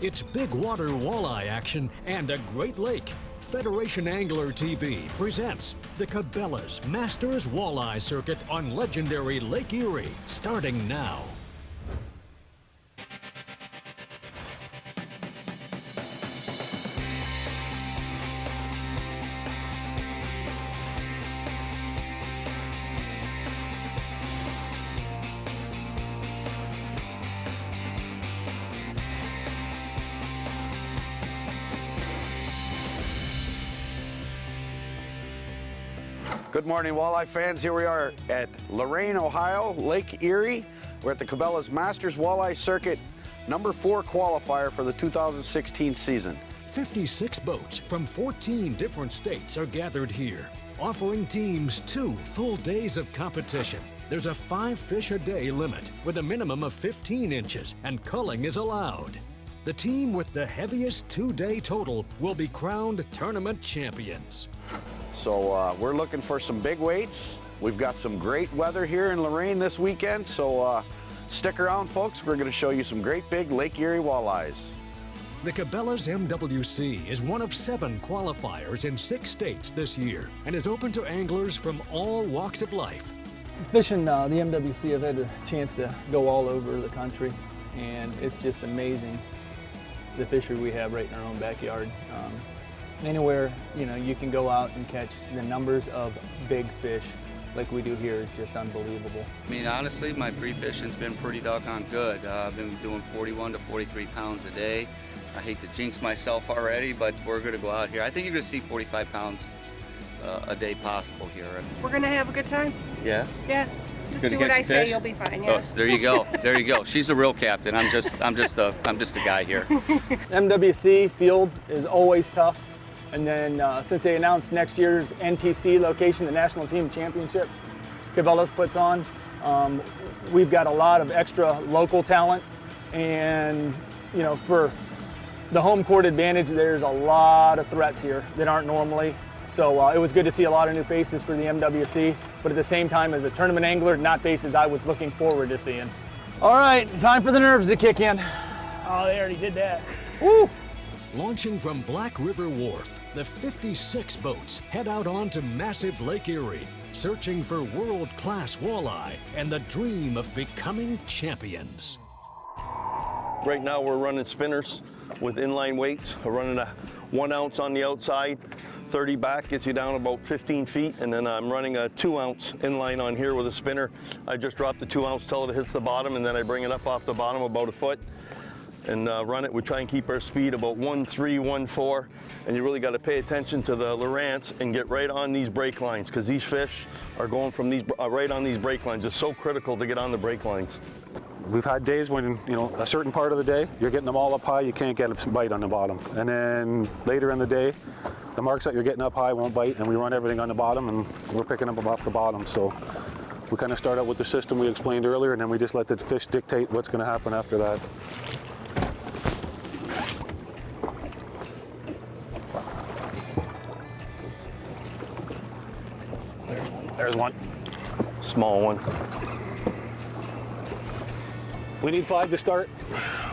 It's big water walleye action and a great lake. Federation Angler TV presents the Cabela's Masters Walleye Circuit on legendary Lake Erie, starting now. Good morning, walleye fans. Here we are at Lorain, Ohio, Lake Erie. We're at the Cabela's Masters Walleye Circuit, number 4 qualifier for the 2016 season. 56 boats from 14 different states are gathered here, offering teams 2 full days of competition. There's a 5 fish a day limit with a minimum of 15 inches, and culling is allowed. The team with the heaviest 2-day total will be crowned tournament champions. So we're looking for some big weights. We've got some great weather here in Lorain this weekend, so stick around, folks. We're going to show you some great big Lake Erie walleyes. The Cabela's MWC is one of 7 qualifiers in 6 states this year and is open to anglers from all walks of life. Fishing the MWC, I've had a chance to go all over the country, and it's just amazing the fishery we have right in our own backyard. Anywhere, you can go out and catch the numbers of big fish like we do here is just unbelievable. I mean, honestly, my pre-fishing's been pretty doggone good. I've been doing 41 to 43 pounds a day. I hate to jinx myself already, but we're going to go out here. I think you're going to see 45 pounds a day possible here. We're going to have a good time. Yeah? Yeah. Just do what I say, you'll be fine. Yeah. Oh, there you go. There you go. She's the real captain. I'm just a guy here. MWC field is always tough. And then since they announced next year's NTC location, the National Team Championship, Cabela's puts on, we've got a lot of extra local talent. And, for the home court advantage, there's a lot of threats here that aren't normally. So it was good to see a lot of new faces for the MWC, but at the same time, as a tournament angler, not faces I was looking forward to seeing. All right, time for the nerves to kick in. Oh, they already did that. Woo! Launching from Black River Wharf, the 56 boats head out onto massive Lake Erie, searching for world-class walleye and the dream of becoming champions. Right now we're running spinners with inline weights. We're running a 1 ounce on the outside, 30 back, gets you down about 15 feet, and then I'm running a 2 ounce inline on here with a spinner. I just drop the 2 ounce till it hits the bottom, and then I bring it up off the bottom about a foot and run it. We try and keep our speed about 1.3, 1.4, and you really got to pay attention to the Lowrance and get right on these break lines, because these fish are going from these right on these break lines. It's so critical to get on the break lines. We've had days when, a certain part of the day, you're getting them all up high, you can't get a bite on the bottom. And then later in the day, the marks that you're getting up high won't bite, and we run everything on the bottom, and we're picking them up off the bottom. So we kind of start out with the system we explained earlier, and then we just let the fish dictate what's going to happen after that. There's one. Small one. We need 5 to start.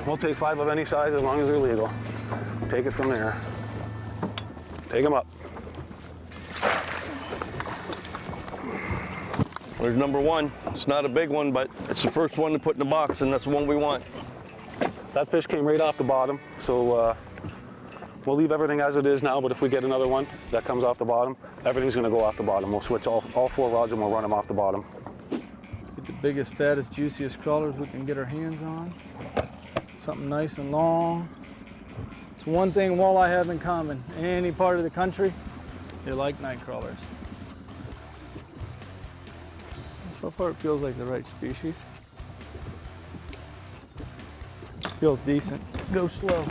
We'll take 5 of any size as long as they're legal. Take it from there. Take them up. There's number 1. It's not a big one, but it's the first one to put in the box, and that's the one we want. That fish came right off the bottom, so we'll leave everything as it is now, but if we get another one that comes off the bottom, everything's going to go off the bottom. We'll switch all 4 rods and we'll run them off the bottom. Get the biggest, fattest, juiciest crawlers we can get our hands on. Something nice and long. It's one thing walleye have in common. Any part of the country, they like night crawlers. So far it feels like the right species. Feels decent. Go slow.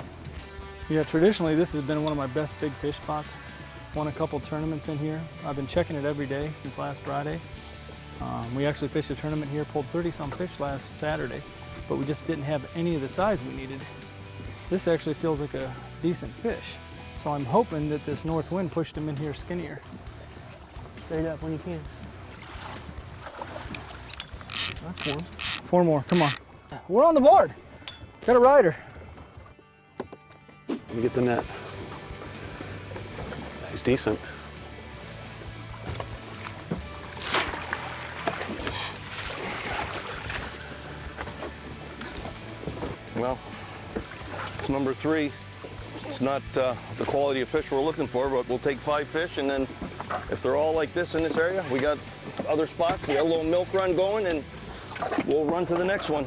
Yeah, traditionally this has been one of my best big fish spots. Won a couple tournaments in here. I've been checking it every day since last Friday. We actually fished a tournament here, pulled 30-some fish last Saturday, but we just didn't have any of the size we needed. This actually feels like a decent fish. So I'm hoping that this north wind pushed him in here skinnier. Straight up when you can. That's one. 4 more, come on. We're on the board. Got a rider. Let me get the net. He's decent. Well, it's number 3. It's not the quality of fish we're looking for, but we'll take 5 fish, and then if they're all like this in this area, we got other spots. We got a little milk run going, and we'll run to the next one.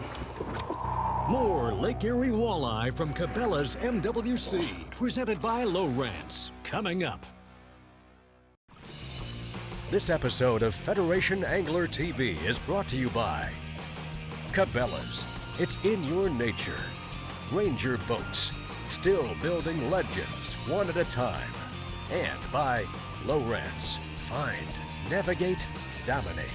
More Lake Erie walleye from Cabela's MWC, presented by Lorain, coming up. This episode of Federation Angler TV is brought to you by Cabela's. It's in your nature. Ranger Boats, still building legends one at a time. And by Lorain, find, navigate, dominate.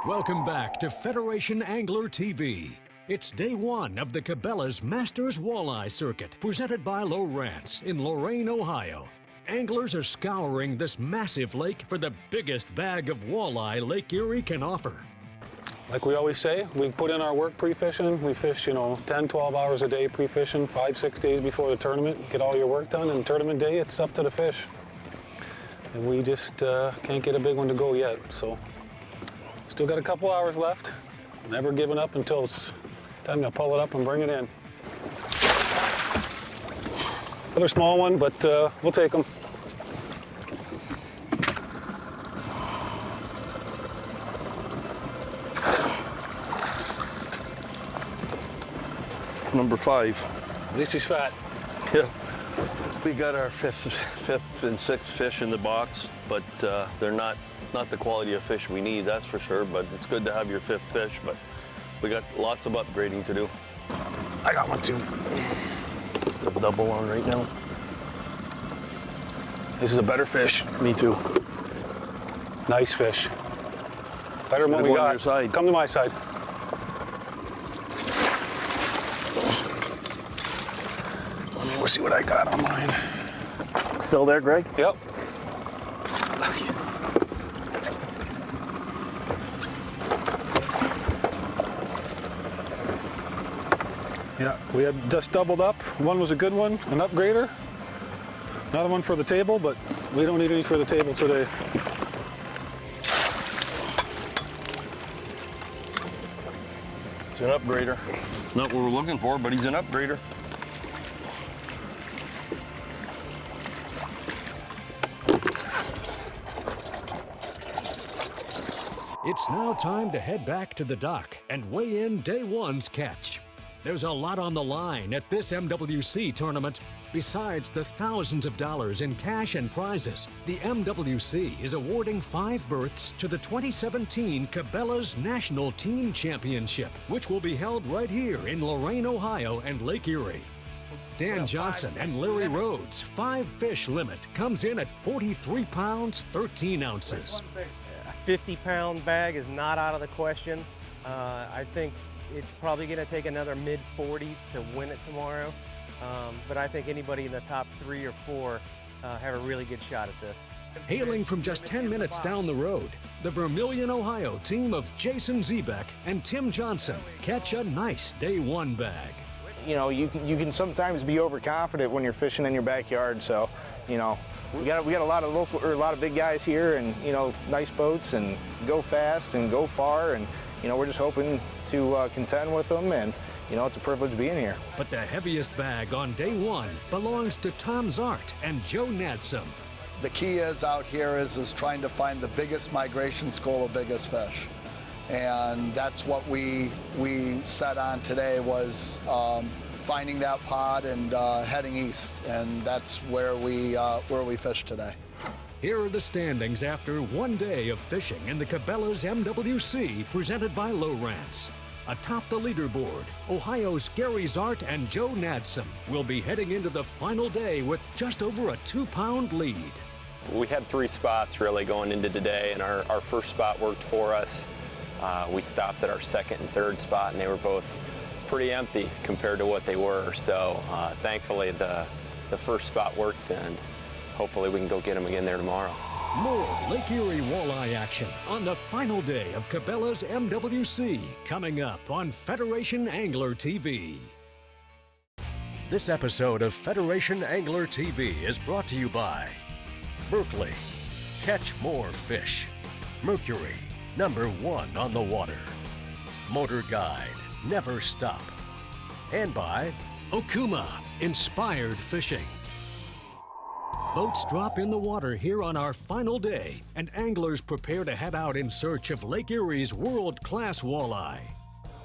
Welcome back to Federation Angler TV. It's day 1 of the Cabela's Masters Walleye Circuit, presented by Lorain in Lorain, Ohio. Anglers are scouring this massive lake for the biggest bag of walleye Lake Erie can offer. Like we always say, we put in our work pre-fishing. We fish, 10, 12 hours a day pre-fishing, 5, 6 days before the tournament. Get all your work done, and tournament day, it's up to the fish. And we just can't get a big one to go yet, so still got a couple hours left. Never giving up until it's time to pull it up and bring it in. Another small one, but we'll take them. Number 5. At least he's fat. Yeah. We got our fifth and sixth fish in the box, but they're not the quality of fish we need, that's for sure, but it's good to have your 5th fish, but we got lots of upgrading to do. I got one too. A double on right now. This is a better fish. Me too. Nice fish. Better than what we Go on got. your side. Come to my side. We'll see what I got on mine. Still there, Greg? Yep. Yeah, we had just doubled up. One was a good one, an upgrader. Another one for the table, but we don't need any for the table today. He's an upgrader. Not what we're looking for, but he's an upgrader. It's now time to head back to the dock and weigh in day 1's catch. There's a lot on the line at this MWC tournament. Besides the thousands of dollars in cash and prizes, the MWC is awarding 5 berths to the 2017 Cabela's National Team Championship, which will be held right here in Lorain, Ohio and Lake Erie. Dan Johnson and Larry Rhodes' 5-fish limit comes in at 43 pounds, 13 ounces. A 50-pound bag is not out of the question. I think it's probably going to take another mid-40s to win it tomorrow. But I think anybody in the top 3 or 4 have a really good shot at this. Hailing from just 10 minutes down the road, the Vermilion, Ohio team of Jason Zebeck and Tim Johnson catch a nice day 1 bag. You can sometimes be overconfident when you're fishing in your backyard. So, we got a lot of big guys here, and nice boats, and go fast and go far, and we're just hoping to contend with them, and it's a privilege being here. But the heaviest bag on day 1 belongs to Tom Zart and Joe Nadsom. The key is out here is trying to find the biggest migration school of biggest fish. And that's what we set on today, was finding that pod and heading east. And that's where we fished today. Here are the standings after 1 day of fishing in the Cabela's MWC, presented by Lorain. Atop the leaderboard, Ohio's Gary Zart and Joe Nadsom will be heading into the final day with just over a 2-pound lead. We had 3 spots really going into today, and our first spot worked for us. We stopped at our 2nd and 3rd spot, and they were both pretty empty compared to what they were. So thankfully the first spot worked, and hopefully we can go get them again there tomorrow. More Lake Erie walleye action on the final day of Cabela's MWC, coming up on Federation Angler TV. This episode of Federation Angler TV is brought to you by Berkeley, catch more fish. Mercury, #1 on the water. Motor Guide, never stop. And by Okuma, inspired fishing. Boats drop in the water here on our final day, and anglers prepare to head out in search of Lake Erie's world-class walleye.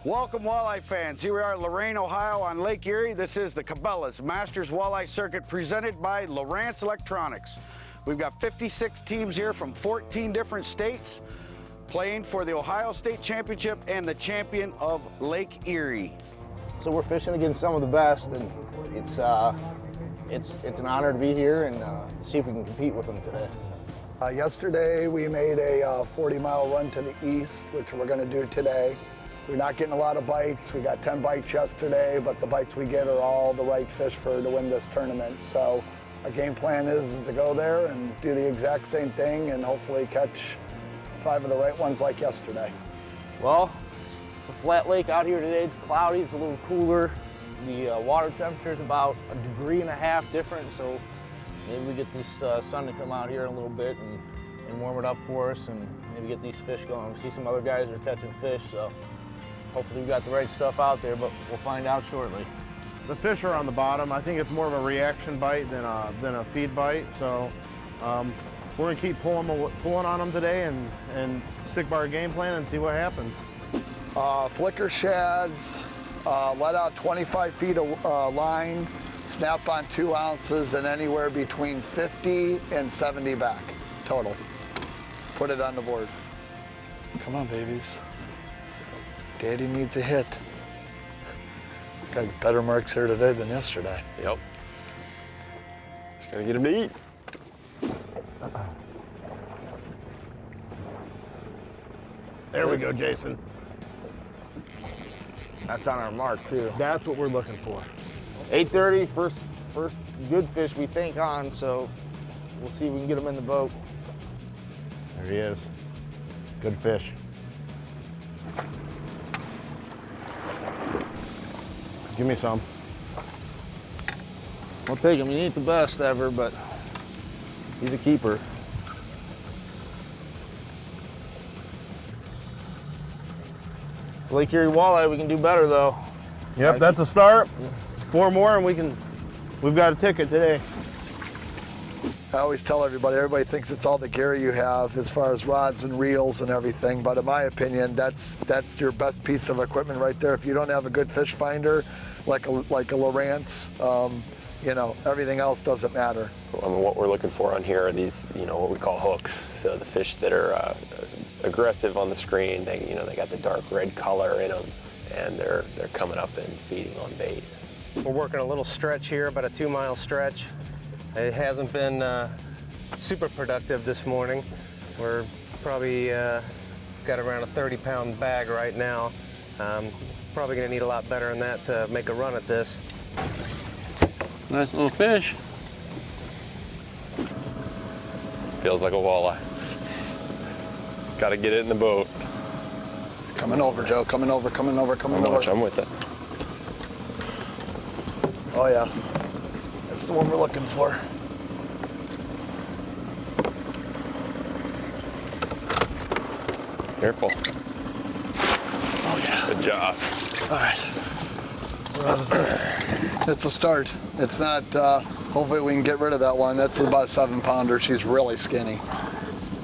Welcome, walleye fans. Here we are in Lorain, Ohio on Lake Erie. This is the Cabela's Masters Walleye Circuit presented by Lorain Electronics. We've got 56 teams here from 14 different states playing for the Ohio State Championship and the champion of Lake Erie. So we're fishing against some of the best, and it's an honor to be here and see if we can compete with them today. Yesterday we made a 40-mile run to the east, which we're going to do today. We're not getting a lot of bites. We got 10 bites yesterday, but the bites we get are all the right fish to win this tournament. So our game plan is to go there and do the exact same thing and hopefully catch 5 of the right ones like yesterday. Well, it's a flat lake out here today. It's cloudy, it's a little cooler. The water temperature is about 1.5 degrees different, so maybe we get this sun to come out here in a little bit and warm it up for us and maybe get these fish going. We see some other guys are catching fish, so hopefully we've got the right stuff out there, but we'll find out shortly. The fish are on the bottom. I think it's more of a reaction bite than a feed bite, so we're going to keep pulling on them today and stick by our game plan and see what happens. Flicker shads, let out 25 feet of line, snap on 2 ounces, and anywhere between 50 and 70 back total. Put it on the board. Come on, babies. Daddy needs a hit. Got better marks here today than yesterday. Yep. Just gotta get him to eat. There we go, Jason. That's on our mark too. That's what we're looking for. 8:30, first good fish we think on, so we'll see if we can get them in the boat. There he is. Good fish. Give me some. I'll take him. He ain't the best ever, but he's a keeper. It's Lake Erie walleye. We can do better though. Yep, that's a start. 4 more and we've got a ticket today. I always tell everybody thinks it's all the gear you have as far as rods and reels and everything, but in my opinion, that's your best piece of equipment right there. If you don't have a good fish finder, like a Lowrance, you know, everything else doesn't matter. I mean, what we're looking for on here are these, you know, what we call hooks. So the fish that are aggressive on the screen, they got the dark red color in them, and they're coming up and feeding on bait. We're working a little stretch here, about a 2-mile stretch. It hasn't been super productive this morning. We're probably got around a 30-pound bag right now. Probably gonna need a lot better than that to make a run at this. Nice little fish. Feels like a walleye. Got to get it in the boat. It's coming over, Joe. Coming over. I'm with it. Oh yeah, that's the one we're looking for. Careful. Oh yeah. Good job. All right. It's a start. It's not, hopefully we can get rid of that one. That's about a 7-pounder. She's really skinny.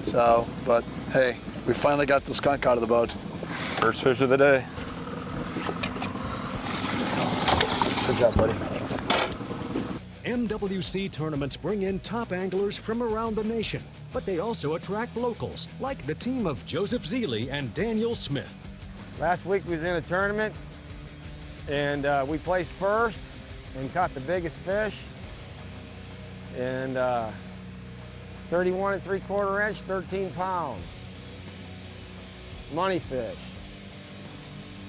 So, but hey, we finally got the skunk out of the boat. First fish of the day. Good job, buddy. MWC tournaments bring in top anglers from around the nation, but they also attract locals, like the team of Joseph Zeeley and Daniel Smith. Last week we was in a tournament, and we placed first and caught the biggest fish. And 31 3/4 inch, 13 pounds. Money fish.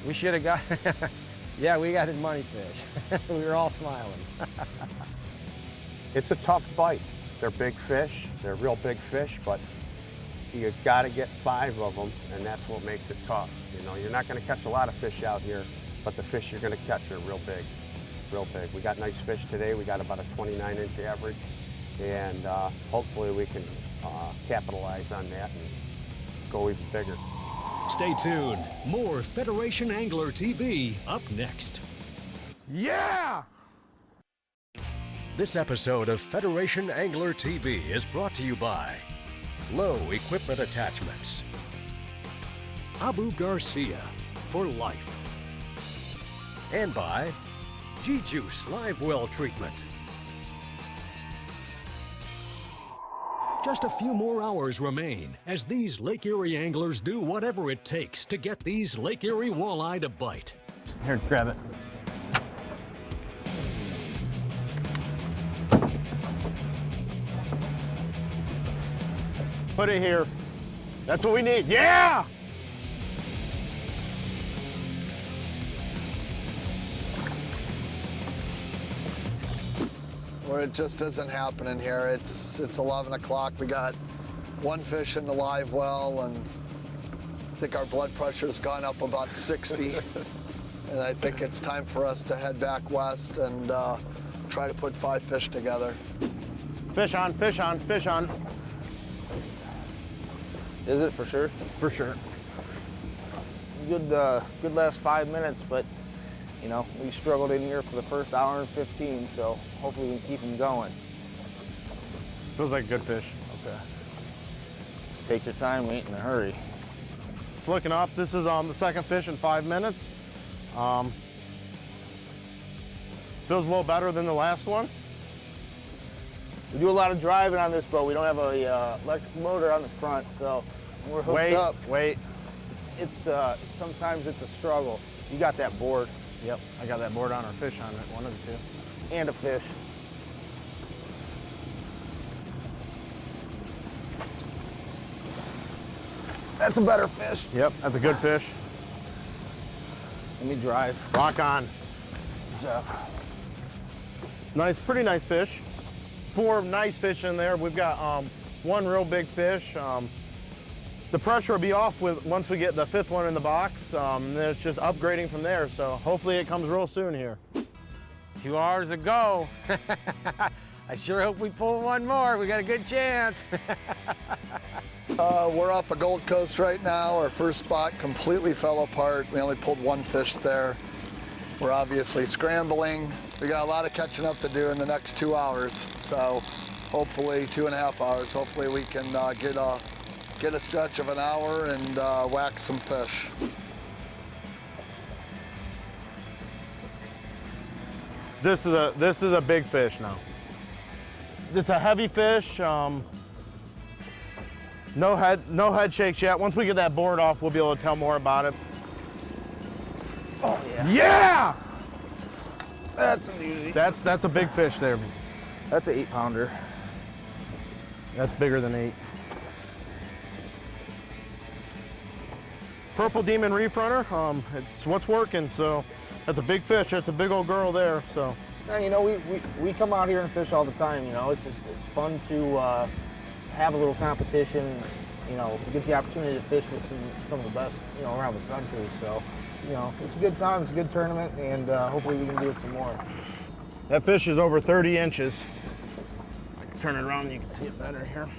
We should have got, yeah, we got his money fish. We were all smiling. It's a tough bite. They're big fish. They're real big fish, but you got to get 5 of them, and that's what makes it tough. You know, you're not going to catch a lot of fish out here, but the fish you're going to catch are real big. real big. We got nice fish today. We got about a 29-inch average, and hopefully we can capitalize on that and go even bigger. Stay tuned. More Federation Angler TV up next. Yeah! This episode of Federation Angler TV is brought to you by Low Equipment Attachments, Abu Garcia for life, and by G-Juice Live Well Treatment. Just a few more hours remain as these Lake Erie anglers do whatever it takes to get these Lake Erie walleye to bite. Here, grab it. Put it here. That's what we need. Yeah! Where it just isn't happening here. It's 11 o'clock. We got one fish in the live well, and I think our blood pressure's gone up about 60. And I think it's time for us to head back west and try to put 5 fish together. Fish on, fish on, fish on. Is it for sure? For sure. Good last 5 minutes, but you know, we struggled in here for the first hour and 15, so hopefully we can keep them going. Feels like a good fish. Okay. Just take your time, we ain't in a hurry. It's looking up. This is the second fish in 5 minutes. Feels a little better than the last one. We do a lot of driving on this boat. We don't have a electric motor on the front, so when we're hooked up. Wait. It's sometimes it's a struggle. You got that board. Yep, I got that board on, or fish on it, one of the two. And a fish. That's a better fish. Yep, that's a good fish. Let me drive. Lock on. Good job. Nice, pretty nice fish. 4 nice fish in there. We've got one real big fish. The pressure will be off once we get the 5th one in the box. Then it's just upgrading from there. So hopefully it comes real soon here. 2 hours ago. I sure hope we pull one more. We got a good chance. We're off of Gold Coast right now. Our first spot completely fell apart. We only pulled 1 fish there. We're obviously scrambling. We got a lot of catching up to do in the next 2 hours. So hopefully 2.5 hours. Hopefully we can get a stretch of an hour and whack some fish. This is a big fish now. It's a heavy fish. No head shakes yet. Once we get that board off, we'll be able to tell more about it. Oh yeah. Yeah! That's an easy. That's a big fish there. That's an 8-pounder. That's bigger than 8. Purple Demon Reef Runner. It's what's working. So that's a big fish. That's a big old girl there. So. Now, you know, we come out here and fish all the time. You know, it's fun to have a little competition. You know, we get the opportunity to fish with some of the best, you know, around the country. So, you know, it's a good time. It's a good tournament, and hopefully we can do it some more. That fish is over 30 inches. I can turn it around and you can see it better here.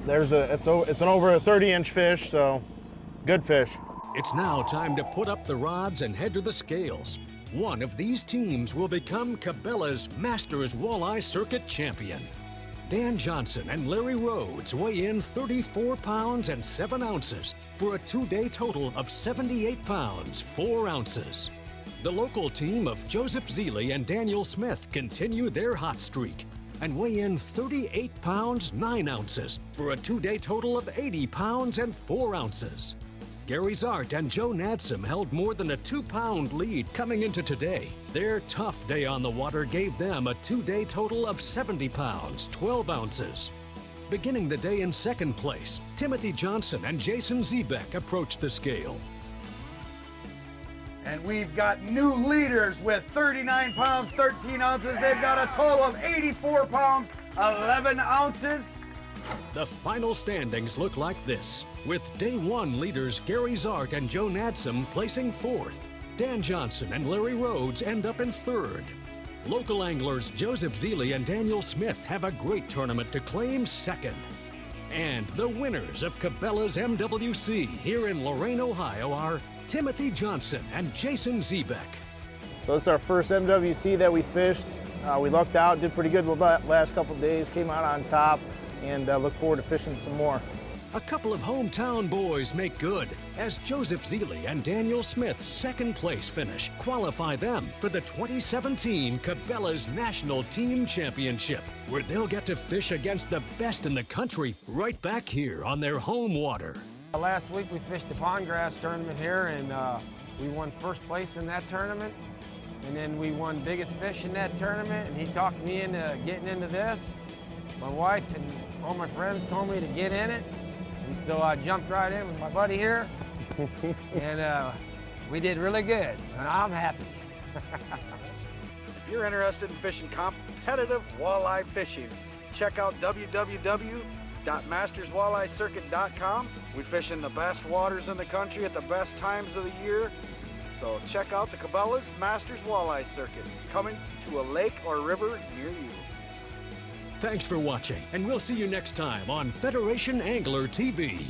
It's an over a 30-inch fish, so good fish. It's now time to put up the rods and head to the scales. One of these teams will become Cabela's Masters Walleye Circuit champion. Dan Johnson and Larry Rhodes weigh in 34 pounds and 7 ounces for a 2-day total of 78 pounds, 4 ounces. The local team of Joseph Zeeley and Daniel Smith continue their hot streak and weigh in 38 pounds, 9 ounces for a 2-day total of 80 pounds and 4 ounces. Gary Zart and Joe Nadsom held more than a 2-pound lead coming into today. Their tough day on the water gave them a 2-day total of 70 pounds, 12 ounces. Beginning the day in second place, Timothy Johnson and Jason Zebeck approached the scale. And we've got new leaders with 39 pounds, 13 ounces. They've got a total of 84 pounds, 11 ounces. The final standings look like this, with Day 1 leaders Gary Zart and Joe Nadsom placing 4th. Dan Johnson and Larry Rhodes end up in 3rd. Local anglers Joseph Zeeley and Daniel Smith have a great tournament to claim 2nd. And the winners of Cabela's MWC here in Lorain, Ohio are Timothy Johnson and Jason Zebek. So this is our first MWC that we fished. We lucked out, did pretty good with that last couple of days, came out on top, and look forward to fishing some more. A couple of hometown boys make good, as Joseph Zeeley and Daniel Smith's 2nd place finish qualify them for the 2017 Cabela's National Team Championship, where they'll get to fish against the best in the country right back here on their home water. Last week we fished the pond grass tournament here, and we won 1st place in that tournament. And then we won biggest fish in that tournament, and he talked me into getting into this. My wife and all my friends told me to get in it, and so I jumped right in with my buddy here, and we did really good, and I'm happy. If you're interested in fishing competitive walleye fishing, check out www.masterswalleyeCircuit.com. We fish in the best waters in the country at the best times of the year. So check out the Cabela's Masters Walleye Circuit, coming to a lake or river near you. Thanks for watching, and we'll see you next time on Federation Angler TV.